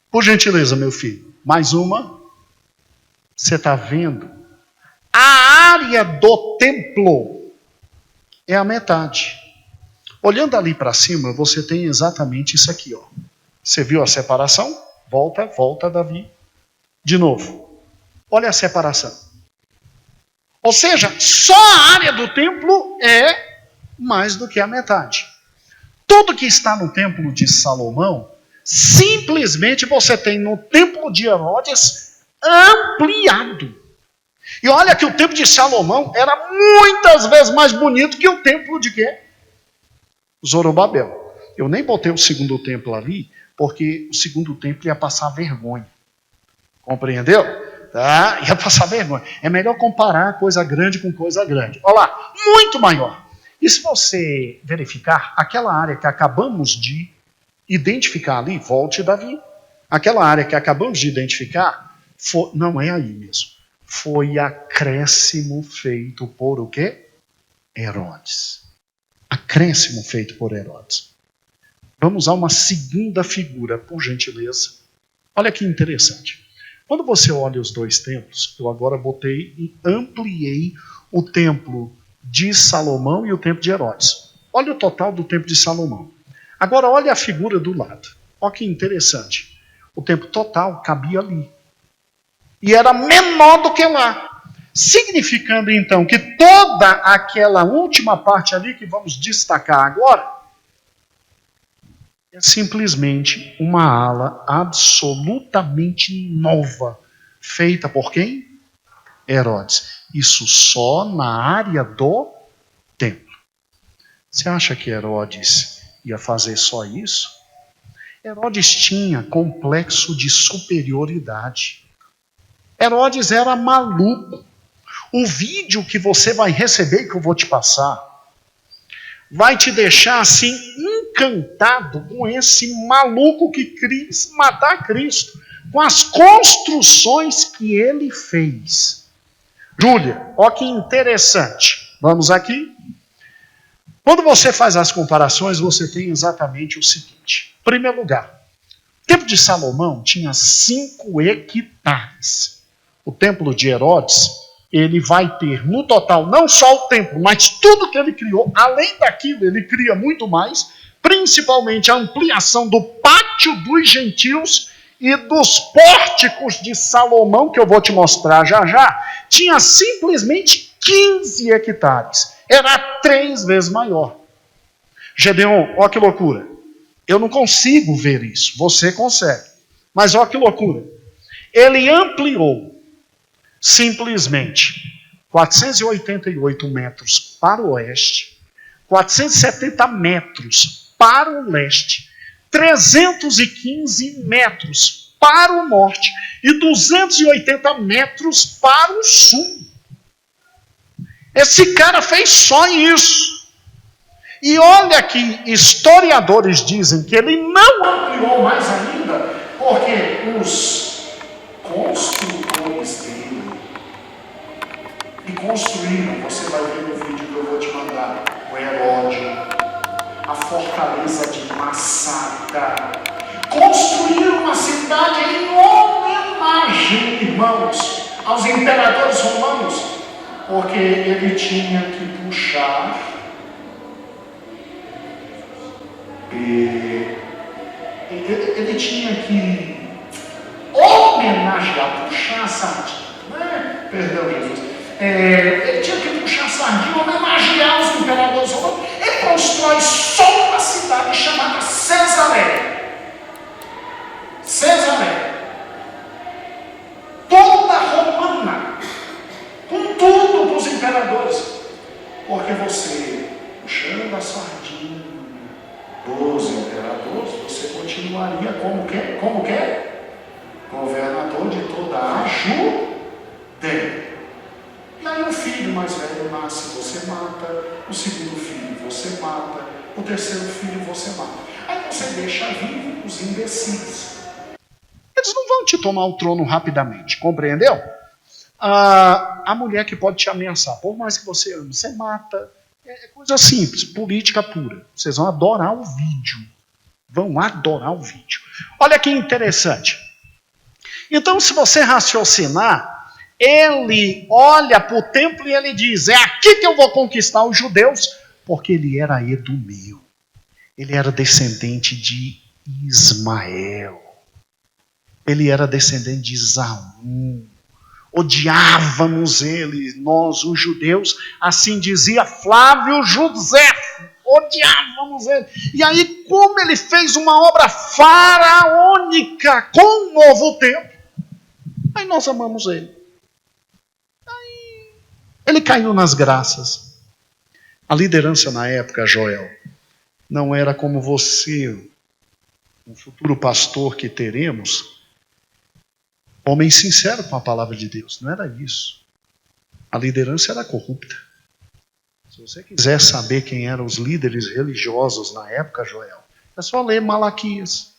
Por gentileza, meu filho. Mais uma. Você está vendo? A área do templo é a metade. Olhando ali para cima, você tem exatamente isso aqui, ó. Você viu a separação? Volta, Davi. De novo. Olha a separação. Ou seja, só a área do templo é mais do que a metade. tudo que está no templo de Salomão, simplesmente você tem no templo de Herodes ampliado. E olha que o templo de Salomão era muitas vezes mais bonito que o templo de quê? Zorobabel. Eu nem botei o segundo templo ali, porque o segundo templo ia passar vergonha. Compreendeu? Tá? Ia passar vergonha. É melhor comparar coisa grande com coisa grande. Olha lá, muito maior. E se você verificar, aquela área que acabamos de identificar ali, volte, Davi. Aquela área que acabamos de identificar, não é aí mesmo. Foi acréscimo feito por o quê? Herodes. Acréscimo feito por Herodes. Vamos a uma segunda figura, por gentileza. Olha que interessante. Quando você olha os dois templos, eu agora botei e ampliei o templo de Salomão e o templo de Herodes. Olha o total do templo de Salomão. Agora olha a figura do lado. Olha que interessante. O templo total cabia ali. E era menor do que lá. Significando então que toda aquela última parte ali que vamos destacar agora é simplesmente uma ala absolutamente nova. Feita por quem? Herodes. Isso só na área do templo. Você acha que Herodes ia fazer só isso? Herodes tinha complexo de superioridade. Herodes era maluco. O vídeo que você vai receber, que eu vou te passar, vai te deixar assim encantado com esse maluco que quis matar Cristo, com as construções que ele fez. Júlia, olha que interessante. Vamos aqui. Quando você faz as comparações, você tem exatamente o seguinte. Em primeiro lugar, o templo de Salomão tinha 5 hectares. O templo de Herodes, ele vai ter no total não só o templo, mas tudo que ele criou. Além daquilo, ele cria muito mais, principalmente a ampliação do pátio dos gentios e dos pórticos de Salomão, que eu vou te mostrar já já. Tinha simplesmente 15 hectares. Era 3 vezes maior. Gedeon, olha que loucura. Eu não consigo ver isso. Você consegue. Mas olha que loucura. Ele ampliou simplesmente 488 metros para o oeste, 470 metros para o leste, 315 metros para o norte e 280 metros para o sul. Esse cara fez só isso. E olha que historiadores dizem que ele não ampliou mais ainda, porque os construtores dele e construíram, você vai ver no vídeo que eu vou te mandar, o Heródio, a fortaleza de Massada. Construíram uma cidade em homenagem, irmãos, aos imperadores romanos, porque ele tinha que puxar ele tinha que homenagear, puxar a sardinha, né? Perdão, Jesus. Ele tinha que puxar a sardinha, homenagear os imperadores romanos. Ele constrói só uma cidade chamada Cesareia. Cesareia. Toda romana, com tudo dos imperadores. Porque você, puxando a sardinha dos imperadores, você continuaria como que? Como que? Governador de toda a Judéia. E aí o filho mais velho nasce, você mata. O segundo filho você mata. O terceiro filho você mata. Aí você deixa vivo os imbecis. Eles não vão te tomar o trono rapidamente, compreendeu? A mulher que pode te ameaçar, por mais que você ame, você mata. É coisa simples, política pura. Vocês vão adorar o vídeo. Vão adorar o vídeo. Olha que interessante. Então, se você raciocinar, ele olha para o templo e ele diz, é aqui que eu vou conquistar os judeus, porque ele era edumeu. Ele era descendente de Ismael. Ele era descendente de Esaú. Odiávamos ele, nós, os judeus, assim dizia Flávio José. odiávamos ele. E aí, como ele fez uma obra faraônica com o novo templo, aí nós amamos ele. Aí ele caiu nas graças. A liderança na época, Joel, não era como você, um futuro pastor que teremos, homem sincero com a palavra de Deus. Não era isso. A liderança era corrupta. Se você quiser saber quem eram os líderes religiosos na época, Joel, é só ler Malaquias.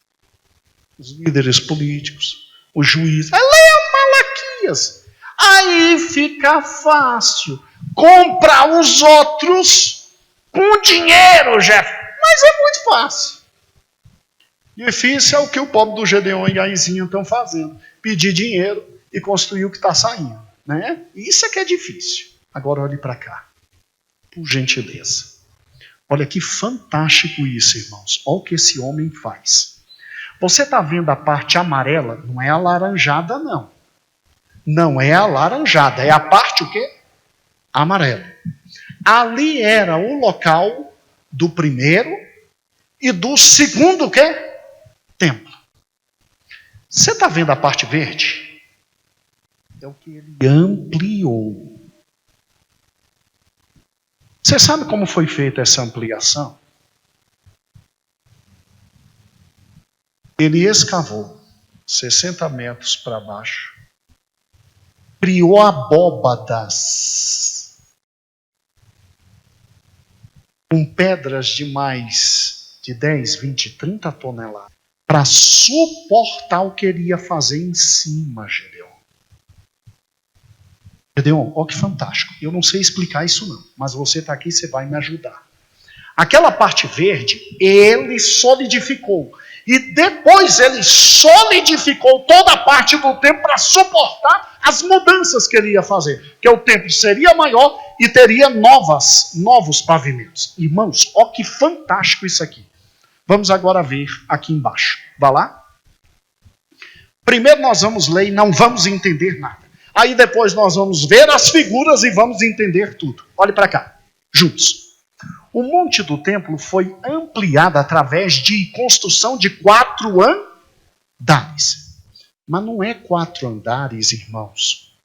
Os líderes políticos, os juízes. Leia Malaquias. Aí fica fácil comprar os outros com dinheiro, Jeff. Mas é muito fácil. Difícil é o que o pobre do Gedeon e Aizinho estão fazendo. Pedir dinheiro e construir o que está saindo. Né? Isso é que é difícil. Agora olhe para cá. Por gentileza. Olha que fantástico isso, irmãos. Olha o que esse homem faz. Você está vendo a parte amarela? Não é alaranjada, não. Não é alaranjada. É a parte o quê? Amarela. Ali era o local do primeiro e do segundo o quê? Templo. Você está vendo a parte verde? É o que ele ampliou. Você sabe como foi feita essa ampliação? Ele escavou 60 metros para baixo, criou abóbadas com pedras de mais de 10, 20, 30 toneladas para suportar o que ele ia fazer em cima, Gedeon. Gedeon, olha que fantástico. Eu não sei explicar isso não, mas você está aqui e você vai me ajudar. Aquela parte verde, ele solidificou. E depois ele solidificou toda a parte do templo para suportar as mudanças que ele ia fazer. Que o templo seria maior e teria novos pavimentos. Irmãos, olha que fantástico isso aqui. Vamos agora ver aqui embaixo. Vá lá. Primeiro nós vamos ler e não vamos entender nada. Aí depois nós vamos ver as figuras e vamos entender tudo. Olhe para cá, juntos. O monte do templo foi ampliado através de construção de 4 andares. Mas não é 4 andares, irmãos,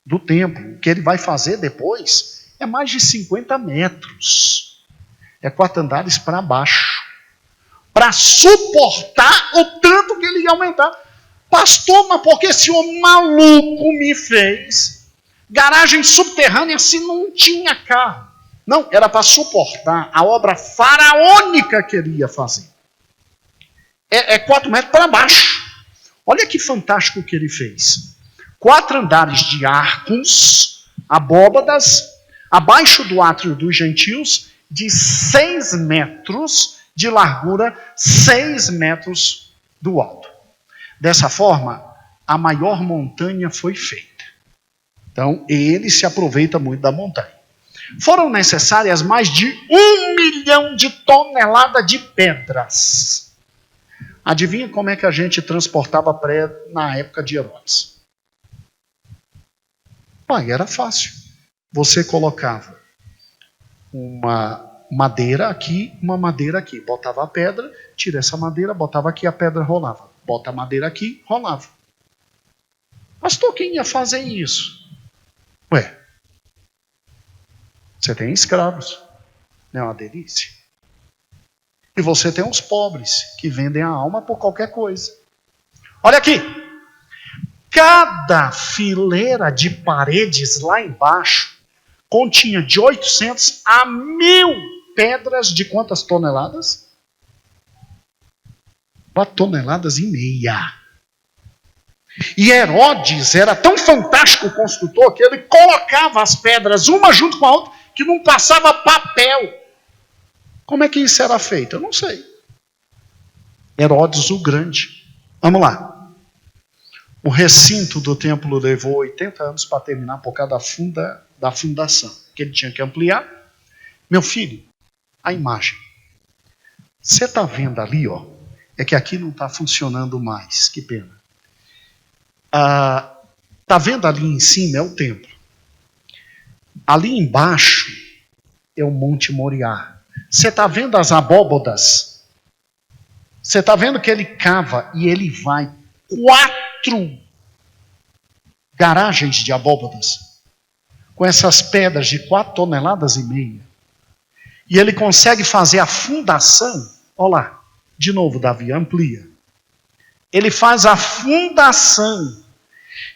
do templo. O que ele vai fazer depois é mais de 50 metros. É 4 andares para baixo. Para suportar o tanto que ele ia aumentar. Pastor, mas por que esse homem maluco me fez? Garagem subterrânea se não tinha carro. Não, era para suportar a obra faraônica que ele ia fazer. É 4 metros para baixo. Olha que fantástico o que ele fez. 4 andares de arcos, abóbadas, abaixo do átrio dos gentios, de 6 metros de largura, 6 metros do alto. Dessa forma, a maior montanha foi feita. Então, ele se aproveita muito da montanha. Foram necessárias mais de 1 milhão de toneladas de pedras. Adivinha como é que a gente transportava pedra na época de Herodes? Era fácil. Você colocava uma madeira aqui, uma madeira aqui. Botava a pedra, tira essa madeira, botava aqui, a pedra rolava. Bota a madeira aqui, rolava. Pastor, quem ia fazer isso? Você tem escravos. Não é uma delícia? E você tem os pobres, que vendem a alma por qualquer coisa. Olha aqui. Cada fileira de paredes lá embaixo continha de 800 a 1.000 pedras de quantas toneladas? 4,5 toneladas. E Herodes era tão fantástico o construtor que ele colocava as pedras uma junto com a outra que não passava papel. Como é que isso era feito? Eu não sei. Herodes o Grande. Vamos lá. O recinto do templo levou 80 anos para terminar por causa da fundação, que ele tinha que ampliar. Meu filho, a imagem. Você está vendo ali, ó? É que aqui não está funcionando mais. Que pena. Está vendo ali em cima é o templo. Ali embaixo é o Monte Moriá. Você está vendo as abóbodas? Você está vendo que ele cava e ele vai 4 garagens de abóbodas, com essas pedras de 4,5 toneladas. E ele consegue fazer a fundação. Olha lá, de novo, Davi, amplia. Ele faz a fundação.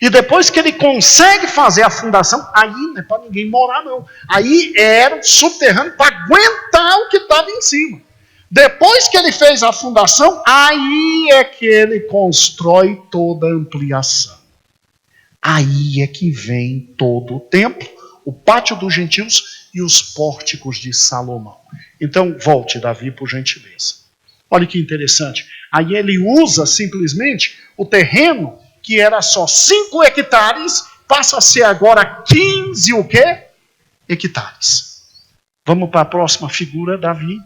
E depois que ele consegue fazer a fundação, aí não é para ninguém morar, não. Aí era subterrâneo para aguentar o que estava em cima. Depois que ele fez a fundação, aí é que ele constrói toda a ampliação. Aí é que vem todo o templo, o pátio dos gentios e os pórticos de Salomão. Então, volte, Davi, por gentileza. Olha que interessante. Aí ele usa simplesmente o terreno que era só 5 hectares, passa a ser agora 15 o quê? Hectares. Vamos para a próxima figura, Davi.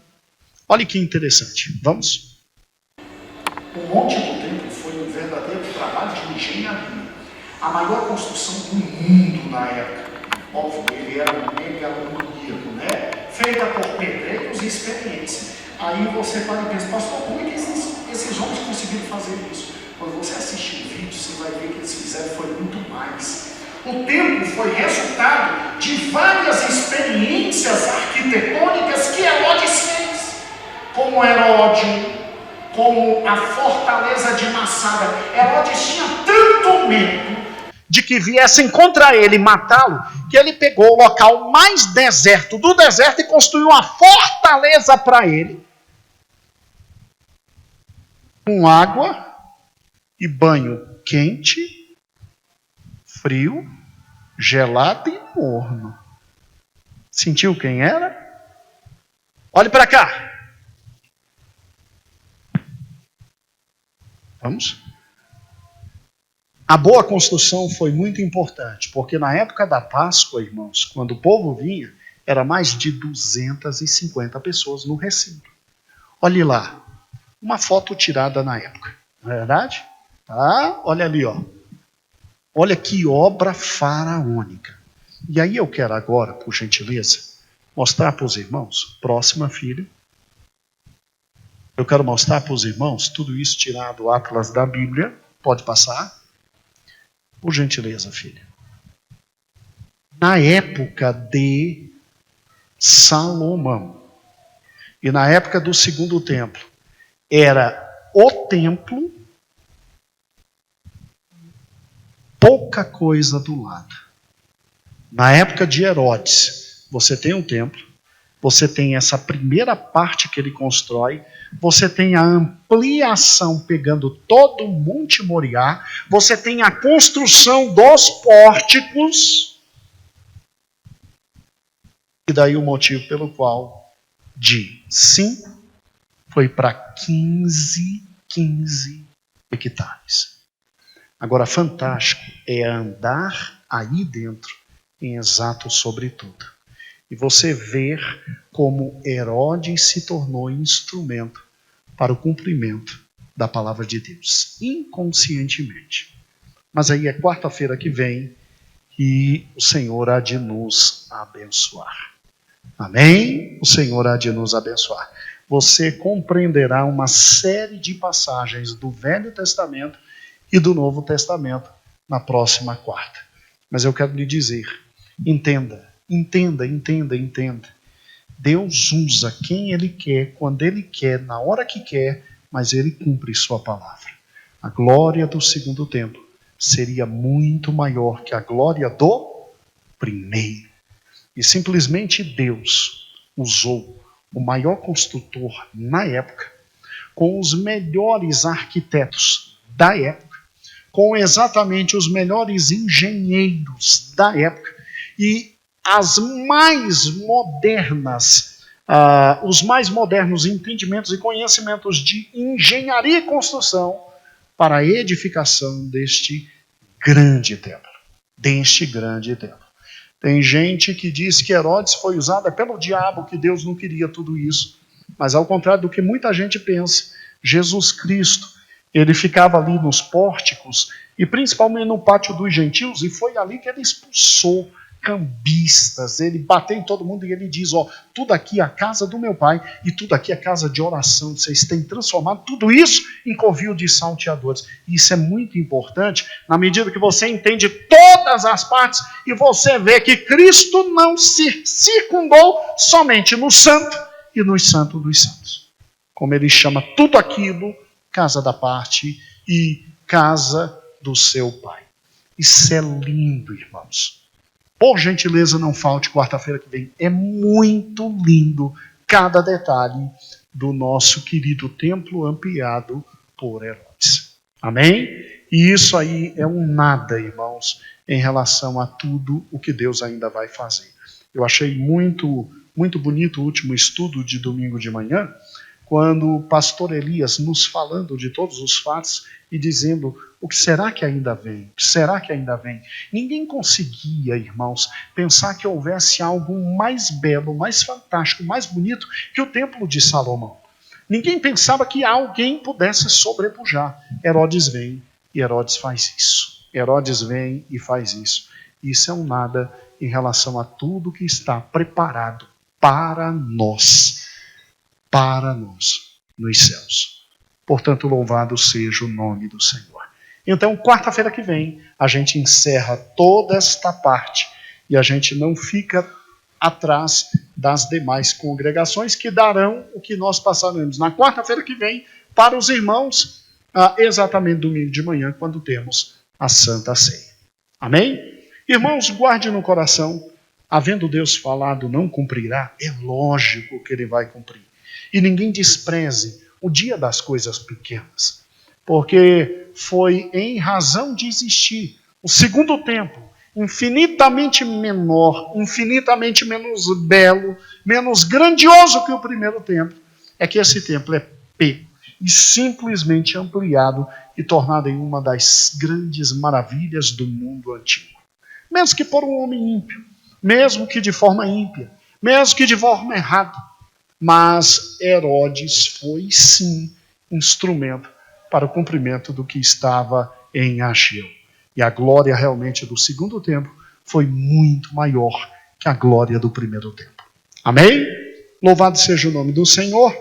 Olha que interessante. Vamos. O Monte do Templo foi um verdadeiro trabalho de engenharia. A maior construção do mundo na época. Óbvio, ele era um megalomaníaco, né? Feita por pedreiros e experiência. Aí você para e pensa, pastor, como é que esses homens conseguiram fazer isso? Quando você assistir o vídeo, você vai ver que eles fizeram foi muito mais. O templo foi resultado de várias experiências arquitetônicas que Herodes fez. Como Heródio, como a fortaleza de Massada. Herodes tinha tanto medo de que viessem contra ele matá-lo, que ele pegou o local mais deserto do deserto e construiu uma fortaleza para ele, com água e banho quente, frio, gelado e morno. Sentiu quem era? Olhe para cá. Vamos? A boa construção foi muito importante, porque na época da Páscoa, irmãos, quando o povo vinha, era mais de 250 pessoas no recinto. Olhe lá, uma foto tirada na época, não é verdade? Tá? Olha ali, ó. Olha que obra faraônica. E aí eu quero agora, por gentileza, mostrar para os irmãos, próxima filha. Eu quero mostrar para os irmãos tudo isso tirado do Atlas da Bíblia. Pode passar? Por gentileza, filha. Na época de Salomão e na época do segundo templo, era o templo, pouca coisa do lado. Na época de Herodes, você tem um templo, você tem essa primeira parte que ele constrói, você tem a ampliação pegando todo o Monte Moriá, você tem a construção dos pórticos, e daí o motivo pelo qual de 5 foi para 15 hectares. Agora, fantástico é andar aí dentro em exato sobretudo. E você ver como Herodes se tornou instrumento para o cumprimento da palavra de Deus, inconscientemente. Mas aí é quarta-feira que vem e o Senhor há de nos abençoar. Amém? O Senhor há de nos abençoar. Você compreenderá uma série de passagens do Velho Testamento e do Novo Testamento na próxima quarta. Mas eu quero lhe dizer, entenda. Deus usa quem Ele quer, quando Ele quer, na hora que quer, mas Ele cumpre sua palavra. A glória do segundo templo seria muito maior que a glória do primeiro. E simplesmente Deus usou o maior construtor na época, com os melhores arquitetos da época, com exatamente os melhores engenheiros da época, e as mais modernas, os mais modernos entendimentos e conhecimentos de engenharia e construção para a edificação deste grande templo. Tem gente que diz que Herodes foi usado pelo diabo, que Deus não queria tudo isso. Mas ao contrário do que muita gente pensa, Jesus Cristo, ele ficava ali nos pórticos e principalmente no pátio dos gentios, e foi ali que ele expulsou cambistas. Ele bateu em todo mundo e ele diz, ó, tudo aqui é a casa do meu pai e tudo aqui é a casa de oração. Vocês têm transformado tudo isso em covil de salteadores. E isso é muito importante na medida que você entende todas as partes e você vê que Cristo não se circundou somente no santo e nos santos dos santos. Como ele chama tudo aquilo casa da parte e casa do seu pai. Isso é lindo, irmãos. Por gentileza, não falte quarta-feira que vem. É muito lindo cada detalhe do nosso querido templo ampliado por Herodes. Amém? E isso aí é um nada, irmãos, em relação a tudo o que Deus ainda vai fazer. Eu achei muito bonito o último estudo de domingo de manhã, quando o pastor Elias nos falando de todos os fatos e dizendo o que será que ainda vem? O que será que ainda vem? Ninguém conseguia, irmãos, pensar que houvesse algo mais belo, mais fantástico, mais bonito que o templo de Salomão. Ninguém pensava que alguém pudesse sobrepujar. Herodes vem e Herodes faz isso. Herodes vem e faz isso. Isso é um nada em relação a tudo que está preparado para nós nos céus. Portanto, louvado seja o nome do Senhor. Então, quarta-feira que vem, a gente encerra toda esta parte e a gente não fica atrás das demais congregações que darão o que nós passaremos na quarta-feira que vem para os irmãos, exatamente domingo de manhã, quando temos a Santa Ceia. Amém? Irmãos, guarde no coração, havendo Deus falado não cumprirá, é lógico que ele vai cumprir. E ninguém despreze o dia das coisas pequenas, porque foi em razão de existir o segundo templo, infinitamente menor, infinitamente menos belo, menos grandioso que o primeiro templo, é que esse templo é pego e simplesmente ampliado e tornado em uma das grandes maravilhas do mundo antigo. Mesmo que por um homem ímpio, mesmo que de forma ímpia, mesmo que de forma errada, mas Herodes foi sim instrumento para o cumprimento do que estava em Ageu. E a glória realmente do segundo templo foi muito maior que a glória do primeiro templo. Amém? Louvado seja o nome do Senhor.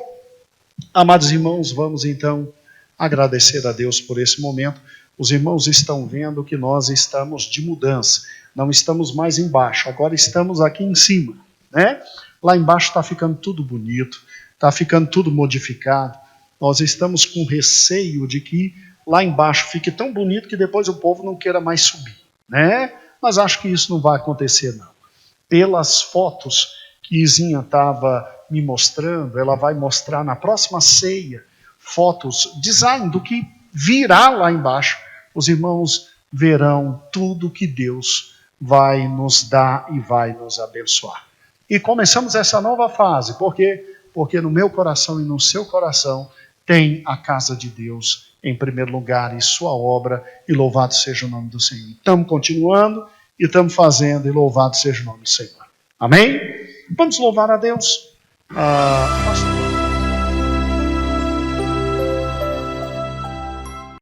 Amados irmãos, vamos então agradecer a Deus por esse momento. Os irmãos estão vendo que nós estamos de mudança. Não estamos mais embaixo, agora estamos aqui em cima, né? Lá embaixo está ficando tudo bonito, está ficando tudo modificado. Nós estamos com receio de que lá embaixo fique tão bonito que depois o povo não queira mais subir, né? Mas acho que isso não vai acontecer, não. Pelas fotos que Izinha estava me mostrando, ela vai mostrar na próxima ceia fotos, design do que virá lá embaixo. Os irmãos verão tudo que Deus vai nos dar e vai nos abençoar. E começamos essa nova fase, por quê? Porque no meu coração e no seu coração tem a casa de Deus em primeiro lugar e sua obra, e louvado seja o nome do Senhor. Estamos continuando e estamos fazendo, e louvado seja o nome do Senhor. Amém? Vamos louvar a Deus. Pastor.